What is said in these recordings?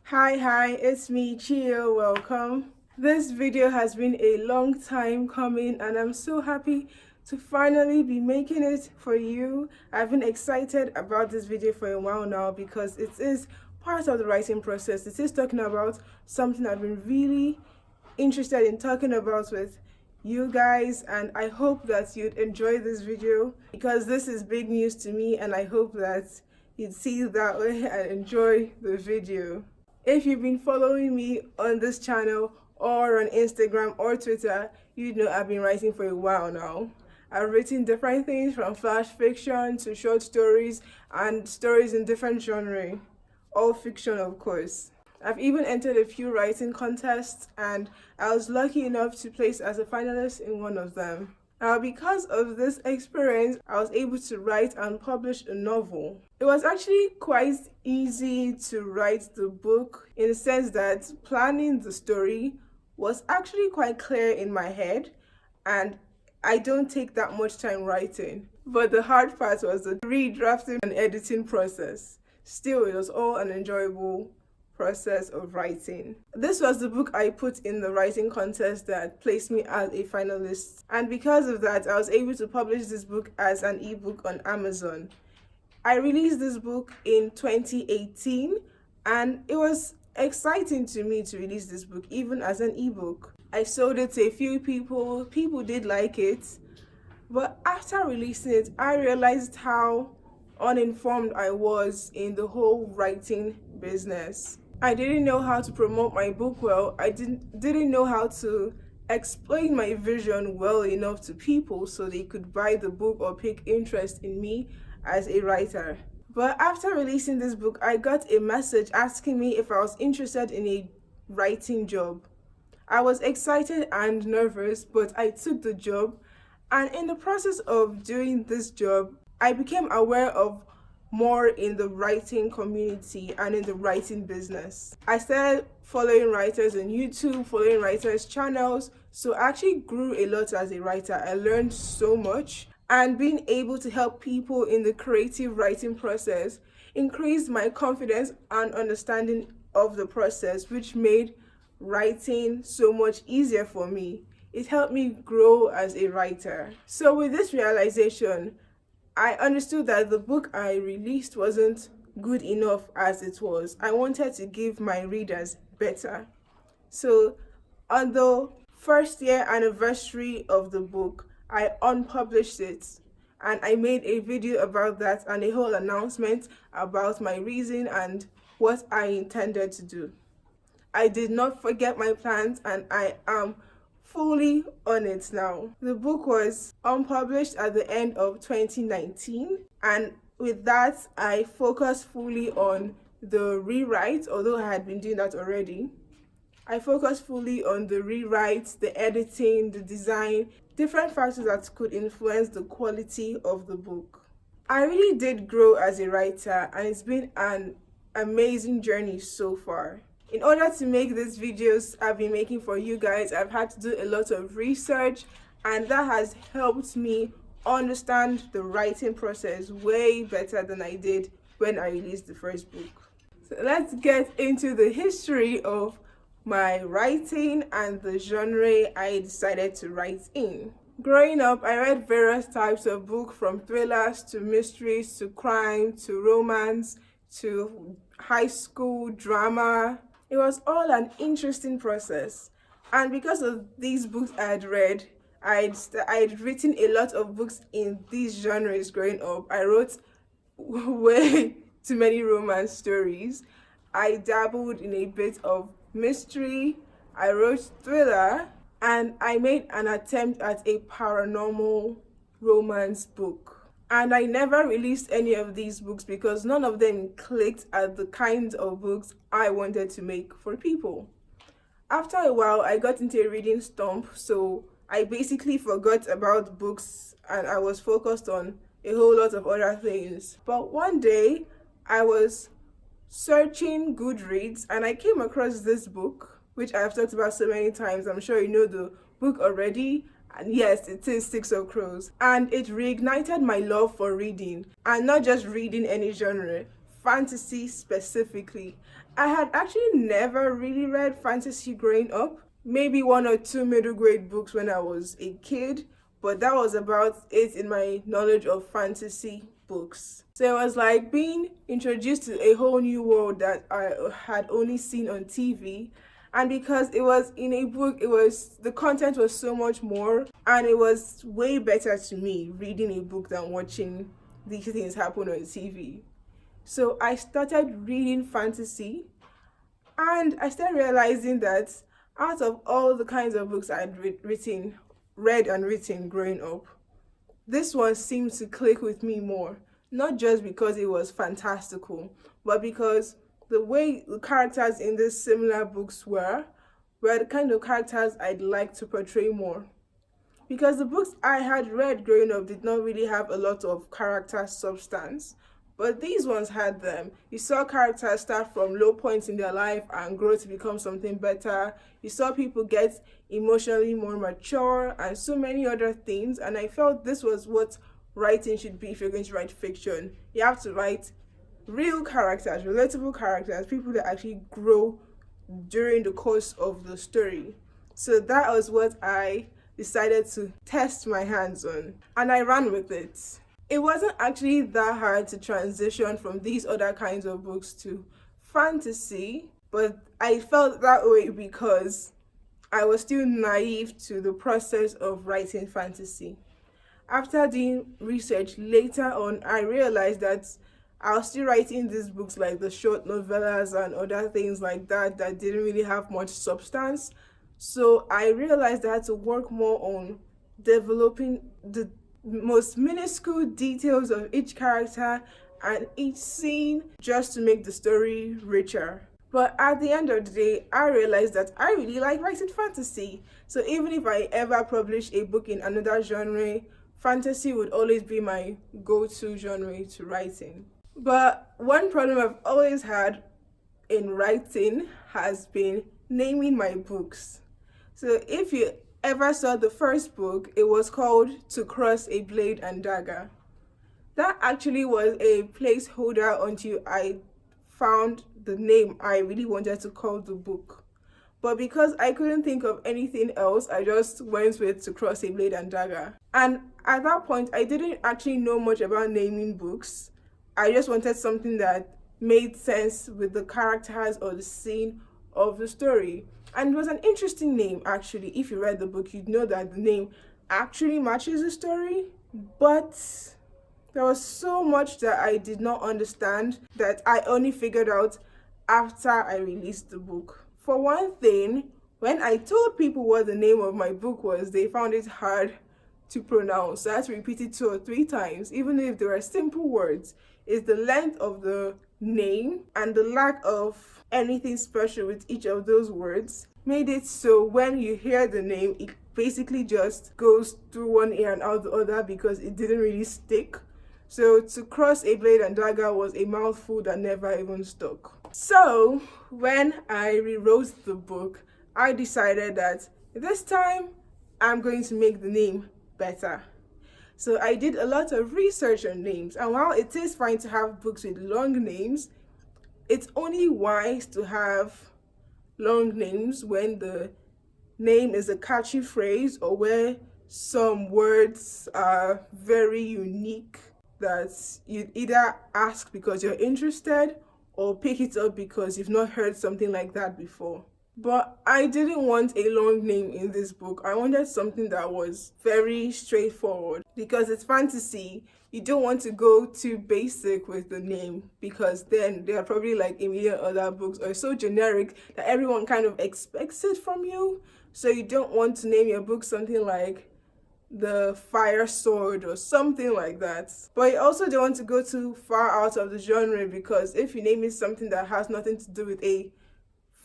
Hi, it's me, Chio. Welcome. This video has been a long time coming, and I'm so happy to finally be making it for you. I've been excited about this video for a while now because it is part of the writing process. It is talking about something I've been really interested in talking about with you guys, and I hope that you'd enjoy this video because this is big news to me, and I hope that you'd see that way and enjoy the video. If you've been following me on this channel or on Instagram or Twitter, you know I've been writing for a while now. I've written different things from flash fiction to short stories and stories in different genres, all fiction of course. I've even entered a few writing contests, and I was lucky enough to place as a finalist in one of them. Now, because of this experience, I was able to write and publish a novel. It was actually quite easy to write the book in the sense that planning the story was actually quite clear in my head, and I don't take that much time writing. But the hard part was the redrafting and editing process. Still, it was all an enjoyable process of writing. This was the book I put in the writing contest that placed me as a finalist, and because of that I was able to publish this book as an ebook on Amazon. I released this book in 2018, and it was exciting to me to release this book even as an ebook. I sold it to a few people did like it, but after releasing it I realized how uninformed I was in the whole writing business. I didn't know how to promote my book well. I didn't know how to explain my vision well enough to people so they could buy the book or pick interest in me as a writer. But after releasing this book, I got a message asking me if I was interested in a writing job. I was excited and nervous, but I took the job, and in the process of doing this job, I became aware of more in the writing community and in the writing business. I started following writers on YouTube, following writers' channels, so I actually grew a lot as a writer. I learned so much, and being able to help people in the creative writing process increased my confidence and understanding of the process, which made writing so much easier for me. It helped me grow as a writer. So with this realization, I understood that the book I released wasn't good enough as it was. I wanted to give my readers better. So on the first year anniversary of the book, I unpublished it, and I made a video about that and a whole announcement about my reason and what I intended to do. I did not forget my plans, and I am fully on it now. The book was unpublished at the end of 2019, and with that I focused fully on the rewrite. Although I had been doing that already, I focused fully on the rewrite, the editing, the design, different factors that could influence the quality of the book. I really did grow as a writer, and it's been an amazing journey so far. In order to make these videos I've been making for you guys, I've had to do a lot of research, and that has helped me understand the writing process way better than I did when I released the first book. So let's get into the history of my writing and the genre I decided to write in. Growing up, I read various types of books, from thrillers to mysteries to crime to romance to high school drama. It was all an interesting process, and because of these books I had read, I'd written a lot of books in these genres growing up. I wrote way too many romance stories. I dabbled in a bit of mystery. I wrote thriller, and I made an attempt at a paranormal romance book. And I never released any of these books because none of them clicked at the kinds of books I wanted to make for people. After a while, I got into a reading slump, so I basically forgot about books and I was focused on a whole lot of other things. But one day, I was searching Goodreads and I came across this book, which I've talked about so many times. I'm sure you know the book already. And yes, it is Six of Crows. And it reignited my love for reading. And not just reading any genre, fantasy specifically. I had actually never really read fantasy growing up. Maybe one or two middle grade books when I was a kid, but that was about it in my knowledge of fantasy books. So it was like being introduced to a whole new world that I had only seen on TV. And because it was in a book, the content was so much more, and it was way better to me reading a book than watching these things happen on TV. So I started reading fantasy, and I started realizing that out of all the kinds of books I'd read and written growing up, this one seemed to click with me more. Not just because it was fantastical, but because the way the characters in these similar books were the kind of characters I'd like to portray more. Because the books I had read growing up did not really have a lot of character substance, but these ones had them. You saw characters start from low points in their life and grow to become something better. You saw people get emotionally more mature and so many other things, and I felt this was what writing should be if you're going to write fiction. You have to write real characters, relatable characters, people that actually grow during the course of the story. So that was what I decided to test my hands on, and I ran with it. It wasn't actually that hard to transition from these other kinds of books to fantasy, but I felt that way because I was still naive to the process of writing fantasy. After doing research later on, I realized that I was still writing these books like the short novellas and other things like that that didn't really have much substance. So I realized I had to work more on developing the most minuscule details of each character and each scene just to make the story richer. But at the end of the day, I realized that I really like writing fantasy. So even if I ever publish a book in another genre, fantasy would always be my go-to genre to writing. But one problem I've always had in writing has been naming my books. So if you ever saw the first book, it was called To Cross a Blade and Dagger. That actually was a placeholder until I found the name I really wanted to call the book. But because I couldn't think of anything else, I just went with To Cross a Blade and Dagger. And at that point, I didn't actually know much about naming books. I just wanted something that made sense with the characters or the scene of the story. And it was an interesting name, actually. If you read the book, you'd know that the name actually matches the story. But there was so much that I did not understand that I only figured out after I released the book. For one thing, when I told people what the name of my book was, they found it hard to pronounce. So I had to repeat it 2 or 3 times, even if they were simple words. It's the length of the name and the lack of anything special with each of those words made it so when you hear the name, it basically just goes through one ear and out the other because it didn't really stick. So To Cross a Blade and Dagger was a mouthful that never even stuck. So when I rewrote the book, I decided that this time I'm going to make the name better. So I did a lot of research on names, and while it is fine to have books with long names, it's only wise to have long names when the name is a catchy phrase or where some words are very unique that you either ask because you're interested or pick it up because you've not heard something like that before. But I didn't want a long name in this book. I wanted something that was very straightforward. Because it's fantasy, you don't want to go too basic with the name because then there are probably like a million other books or so generic that everyone kind of expects it from you. So you don't want to name your book something like The Fire Sword or something like that. But you also don't want to go too far out of the genre because if you name it something that has nothing to do with a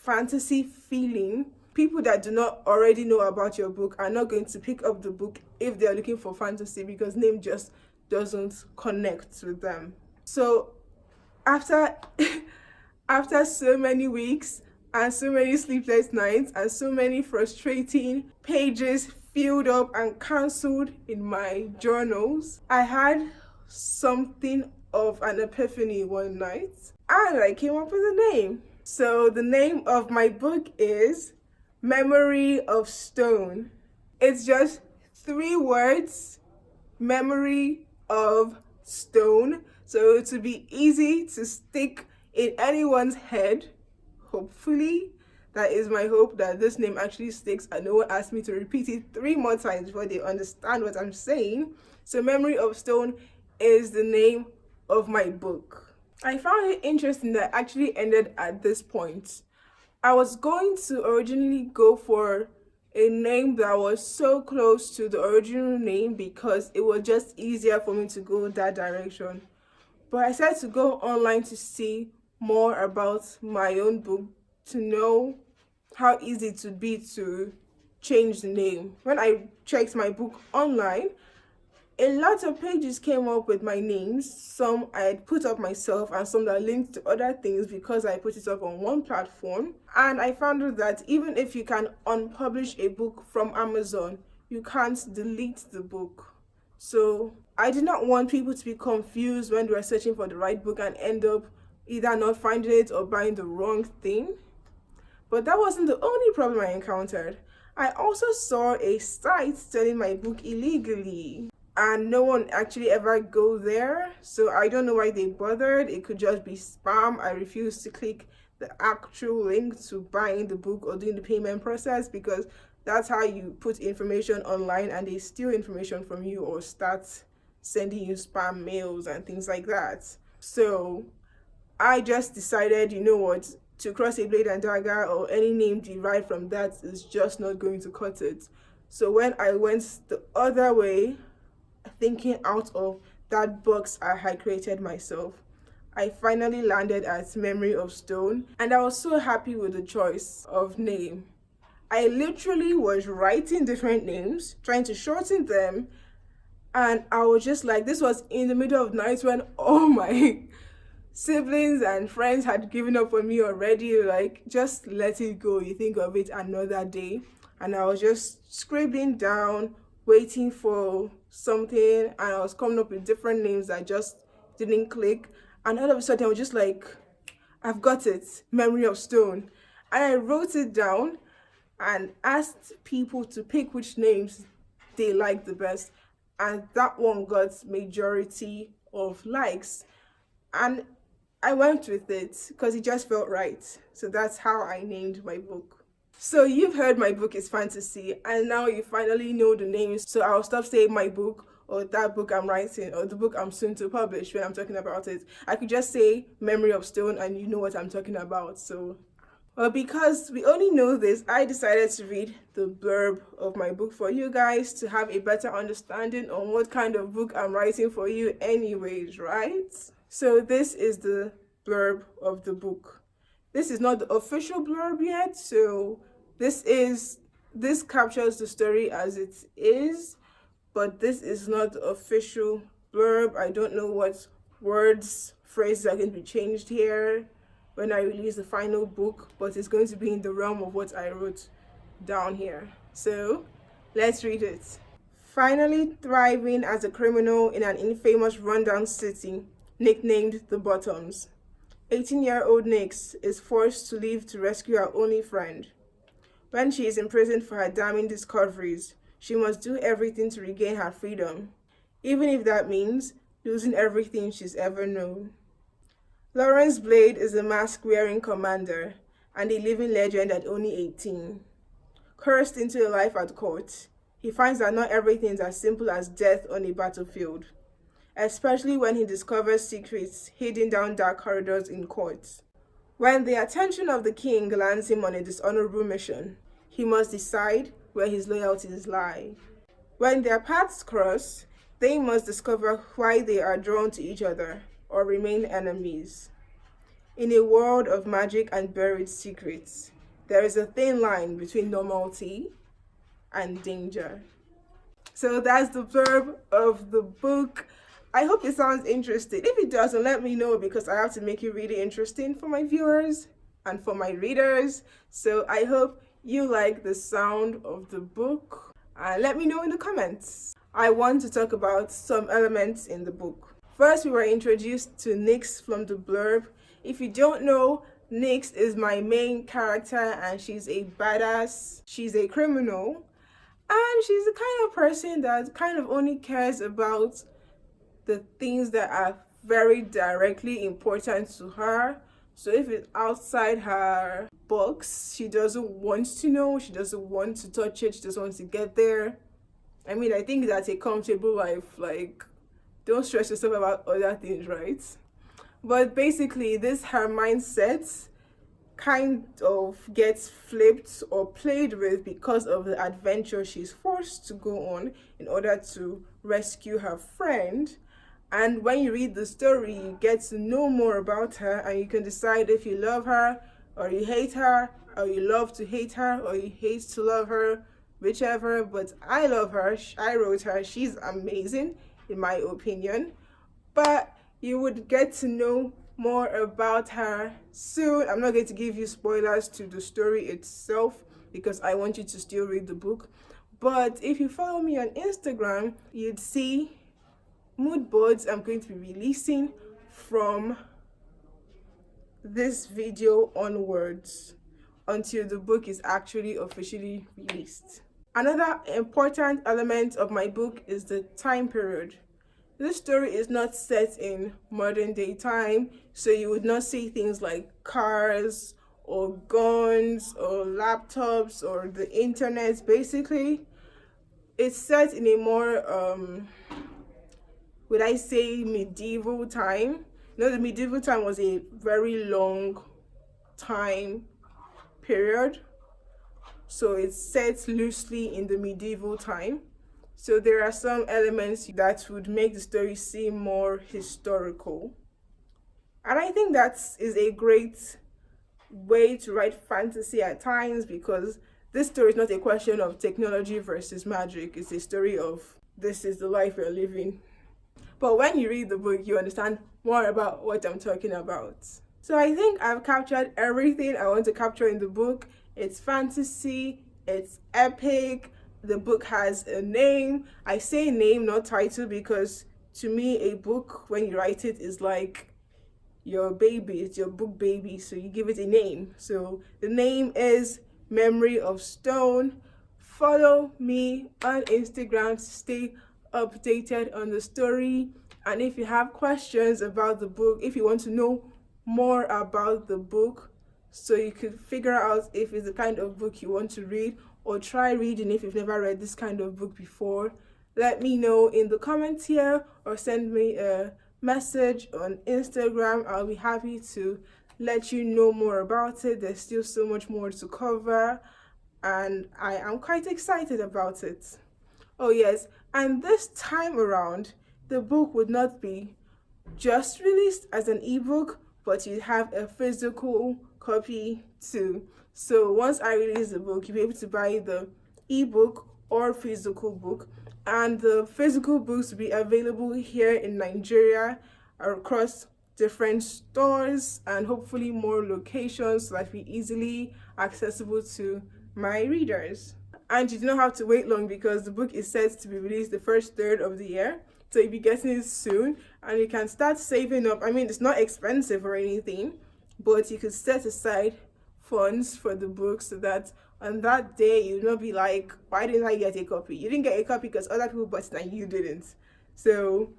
fantasy feeling, people that do not already know about your book are not going to pick up the book if they're looking for fantasy because name just doesn't connect with them. So after so many weeks and so many sleepless nights and so many frustrating pages filled up and cancelled in my journals, I had something of an epiphany one night and I came up with a name. So the name of my book is Memory of Stone. It's just 3 words, Memory of Stone. So it would be easy to stick in anyone's head, hopefully. That is my hope, that this name actually sticks and no one asks me to repeat it 3 more times before they understand what I'm saying. So Memory of Stone is the name of my book. I found it interesting that I actually ended at this point. I was going to originally go for a name that was so close to the original name because it was just easier for me to go that direction. But I decided to go online to see more about my own book, to know how easy it would be to change the name. When I checked my book online, a lot of pages came up with my names. Some I had put up myself and some that linked to other things because I put it up on one platform. And I found out that even if you can unpublish a book from Amazon, you can't delete the book. So I did not want people to be confused when they were searching for the right book and end up either not finding it or buying the wrong thing. But that wasn't the only problem I encountered. I also saw a site selling my book illegally, and no one actually ever go there, so I don't know why they bothered. It could just be spam. I refuse to click the actual link to buying the book or doing the payment process, because that's how you put information online and they steal information from you or start sending you spam mails and things like that. So I just decided, you know what, to cross a blade and dagger or any name derived from that is just not going to cut it. So when I went the other way, thinking out of that box I had created myself, I finally landed at Memory of Stone, and I was so happy with the choice of name. I literally was writing different names, trying to shorten them, and I was just like, this was in the middle of the night when all my siblings and friends had given up on me already. Like, just let it go, you think of it another day. And I was just scribbling down, waiting for something, and I was coming up with different names that just didn't click. And all of a sudden I was just like, I've got it, Memory of Stone. And I wrote it down and asked people to pick which names they liked the best, and that one got majority of likes, and I went with it because it just felt right. So that's how I named my book. So you've heard my book is fantasy, and now you finally know the names. So I'll stop saying my book or that book I'm writing or the book I'm soon to publish when I'm talking about it. I could just say Memory of Stone and you know what I'm talking about. So, well, because we only know this, I decided to read the blurb of my book for you guys to have a better understanding on what kind of book I'm writing for you anyways, right? So this is the blurb of the book. This is not the official blurb yet, so this captures the story as it is, but this is not the official blurb. I don't know what words, phrases are going to be changed here when I release the final book, but it's going to be in the realm of what I wrote down here. So let's read it. Finally thriving as a criminal in an infamous rundown city nicknamed the Bottoms, 18-year-old Nix is forced to leave to rescue her only friend. When she is imprisoned for her damning discoveries, she must do everything to regain her freedom, even if that means losing everything she's ever known. Lawrence Blade is a mask-wearing commander and a living legend at only 18. Cursed into a life at court, he finds that not everything is as simple as death on a battlefield, especially when he discovers secrets hidden down dark corridors in courts. When the attention of the king lands him on a dishonorable mission, he must decide where his loyalties lie. When their paths cross, they must discover why they are drawn to each other or remain enemies. In a world of magic and buried secrets, there is a thin line between normality and danger. So that's the blurb of the book. I hope it sounds interesting. If it doesn't, let me know, because I have to make it really interesting for my viewers and for my readers. So I hope you like the sound of the book. Let me know in the comments. I want to talk about some elements in the book. First, we were introduced to Nyx from the blurb. If you don't know, Nyx is my main character and she's a badass. She's a criminal. And she's the kind of person that kind of only cares about the things that are very directly important to her. So if it's outside her box, she doesn't want to know, she doesn't want to touch it, she doesn't want to get there. I mean, I think that's a comfortable life. Like, don't stress yourself about other things, right? But basically, this her mindset kind of gets flipped or played with because of the adventure she's forced to go on in order to rescue her friend. And when you read the story, you get to know more about her and you can decide if you love her or you hate her, or you love to hate her or you hate to love her, whichever. But I love her. I wrote her. She's amazing in my opinion. But you would get to know more about her soon. I'm not going to give you spoilers to the story itself because I want you to still read the book. But if you follow me on Instagram, you'd see mood boards I'm going to be releasing from this video onwards until the book is actually officially released. Another important element of my book is the time period. This story is not set in modern day time, so you would not see things like cars or guns or laptops or the internet. Basically, it's set in a more, would I say, medieval time. You know, the medieval time was a very long time period, so it's set loosely in the medieval time. So there are some elements that would make the story seem more historical. And I think that is a great way to write fantasy at times, because this story is not a question of technology versus magic. It's a story of this is the life we're living. But when you read the book, you understand more about what I'm talking about. So I think I've captured everything I want to capture in the book. It's fantasy, it's epic. The book has a name. I say name, not title, because to me, a book, when you write it, is like your baby. It's your book baby, so you give it a name. So the name is Memory of Stone. Follow me on Instagram to stay updated on the story. And if you have questions about the book, if you want to know more about the book, so you could figure out if it's the kind of book you want to read, or try reading if you've never read this kind of book before, let me know in the comments here or send me a message on Instagram. I'll be happy to let you know more about it. There's still so much more to cover and I am quite excited about it. Oh yes, and this time around, the book would not be just released as an ebook, but you have a physical copy too. So once I release the book, you'll be able to buy the ebook or physical book, and the physical books will be available here in Nigeria across different stores and hopefully more locations, so that it'll be easily accessible to my readers. And you do not have to wait long because the book is set to be released the first third of the year. So you'll be getting it soon and you can start saving up. I mean, it's not expensive or anything, but you could set aside funds for the book so that on that day you'll not be like, why didn't I get a copy? You didn't get a copy because other people bought it and you didn't. So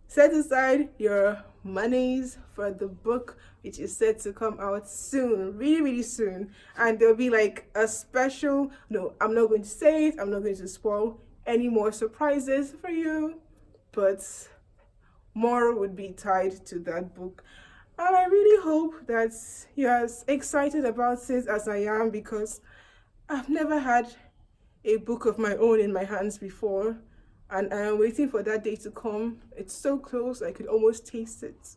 set aside your monies for the book, which is set to come out soon, really soon. And there'll be like a special, no, I'm not going to say it, I'm not going to spoil any more surprises for you, but more would be tied to that book. And I really hope that you're as excited about it as I am, because I've never had a book of my own in my hands before, and I am waiting for that day to come. It's so close, I could almost taste it.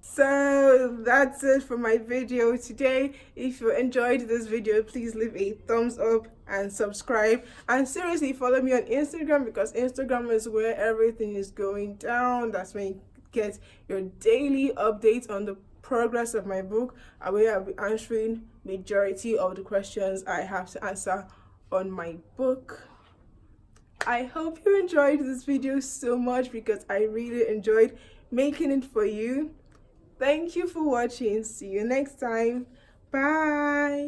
So that's it for my video today. If you enjoyed this video, please leave a thumbs up and subscribe, and seriously follow me on Instagram, because Instagram is where everything is going down. That's when you get your daily updates on the progress of my book, and where I'll be answering majority of the questions I have to answer on my book. I hope you enjoyed this video so much because I really enjoyed making it for you. Thank you for watching. See you next time. Bye.